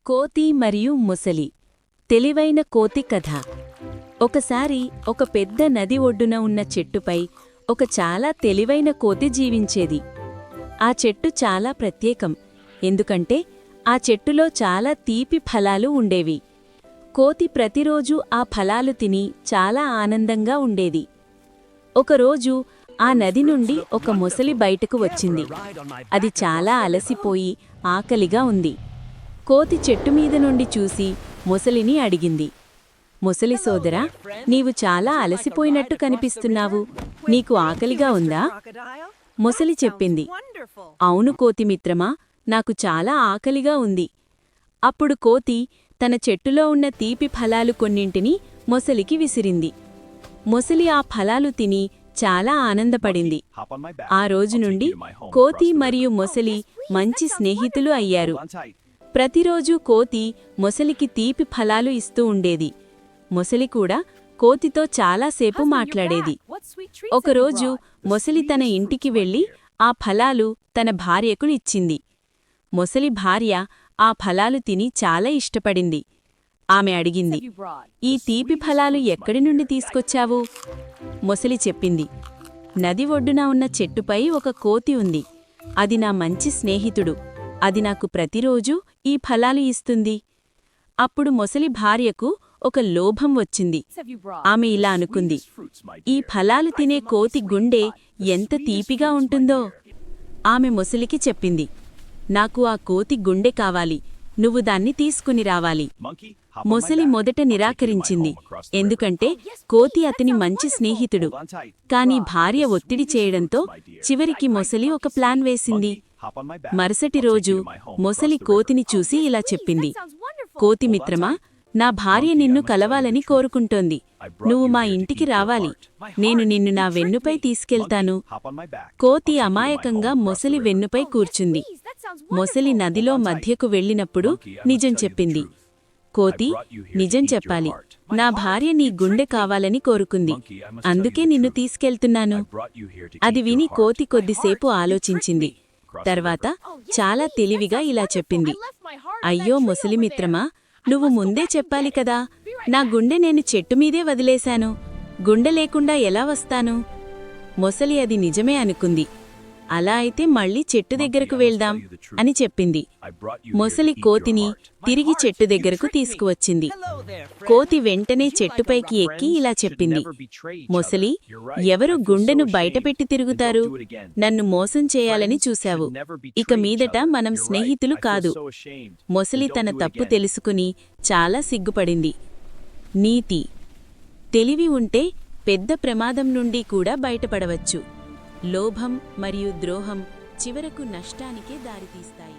కోతి మరియు ముసలి తెలివైన కోతి కథ. ఒకసారి ఒక పెద్ద నది ఒడ్డున ఉన్న చెట్టుపై ఒక చాలా తెలివైన కోతి జీవించేది. ఆ చెట్టు చాలా ప్రత్యేకం, ఎందుకంటే ఆ చెట్టులో చాలా తీపి ఫలాలు ఉండేవి. కోతి ప్రతిరోజూ ఆ ఫలాలు తిని చాలా ఆనందంగా ఉండేది. ఒకరోజు ఆ నది నుండి ఒక ముసలి బయటకు వచ్చింది. అది చాలా అలసిపోయి ఆకలిగా ఉంది. కోతి చెట్టుమీద నుండి చూసి ముసలిని అడిగింది, ముసలి సోదరా, నీవు చాలా అలసిపోయినట్టు కనిపిస్తున్నావు. నీకు ఆకలిగా ఉందా? ముసలి చెప్పింది, అవును కోతిమిత్రమా, నాకు చాలా ఆకలిగా ఉంది. అప్పుడు కోతి తన చెట్టులో ఉన్న తీపి ఫలాలు కొన్నింటిని ముసలికి విసిరింది. ముసలి ఆ ఫలాలు తిని చాలా ఆనందపడింది. ఆ రోజు నుండి కోతి మరియు ముసలి మంచి స్నేహితులు అయ్యారు. ప్రతిరోజూ కోతి ముసలికి తీపి ఫలాలు ఇస్తూ ఉండేది. ముసలి కూడా కోతితో చాలాసేపు మాట్లాడేది. ఒకరోజు ముసలి తన ఇంటికి వెళ్లి ఆ ఫలాలు తన భార్యకు ఇచ్చింది. ముసలి భార్య ఆ ఫలాలు తిని చాలా ఇష్టపడింది. ఆమె అడిగింది, ఈ తీపి ఫలాలు ఎక్కడి నుండి తీసుకొచ్చావు? ముసలి చెప్పింది, నది ఒడ్డున ఉన్న చెట్టుపై ఒక కోతి ఉంది. అది నా మంచి స్నేహితుడు. అది నాకు ప్రతిరోజూ ఈ ఫలాలు ఇస్తుంది. అప్పుడు ముసలి భార్యకు ఒక లోభం వచ్చింది. ఆమె ఇలా అనుకుంది, ఈ ఫలాలు తినే కోతి గుండె ఎంత తీపిగా ఉంటుందో. ఆమె ముసలికి చెప్పింది, నాకు ఆ కోతి గుండె కావాలి, నువ్వు దాన్ని తీసుకుని రావాలి. ముసలి మొదట నిరాకరించింది, ఎందుకంటే కోతి అతని మంచి స్నేహితుడు. కాని భార్య ఒత్తిడి చేయడంతో చివరికి ముసలి ఒక ప్లాన్ వేసింది. మరుసటి రోజు ముసలి కోతిని చూసి ఇలా చెప్పింది, కోతిమిత్రమా, నా భార్య నిన్ను కలవాలని కోరుకుంటోంది. నువ్వు మా ఇంటికి రావాలి. నేను నిన్ను నా వెన్నుపై తీసుకెళ్తాను. కోతి అమాయకంగా ముసలి వెన్నుపై కూర్చుంది. ముసలి నదిలో మధ్యకు వెళ్ళినప్పుడు నిజం చెప్పింది. కోతి, నిజం చెప్పాలి, నా భార్య నీ గుండె కావాలని కోరుకుంది, అందుకే నిన్ను తీసుకెళ్తున్నాను. అది విని కోతి కొద్దిసేపు ఆలోచించింది. తర్వాత చాలా తెలివిగా ఇలా చెప్పింది, అయ్యో ముసలిమిత్రమా, నువ్వు ముందే చెప్పాలి కదా. నా గుండె నేను చెట్టుమీదే వదిలేశాను. గుండె లేకుండా ఎలా వస్తాను? ముసలి అది నిజమే అనుకుంది. అలా అయితే మళ్ళీ చెట్టు దగ్గరకు వెళ్దాం అని చెప్పింది. ముసలి కోతిని తిరిగి చెట్టు దగ్గరకు తీసుకువచ్చింది. కోతి వెంటనే చెట్టుపైకి ఎక్కి ఇలా చెప్పింది, ముసలి, ఎవరు గుండెను బయటపెట్టి తిరుగుతారు? నన్ను మోసం చేయాలని చూశావు. ఇక మీదట మనం స్నేహితులు కాదు. ముసలి తన తప్పు తెలుసుకుని చాలా సిగ్గుపడింది. నీతి: తెలివి ఉంటే పెద్ద ప్రమాదం నుండి కూడా బయటపడవచ్చు. లోభం మరియు ద్రోహం చివరకు నష్టానికే దారితీస్తాయి.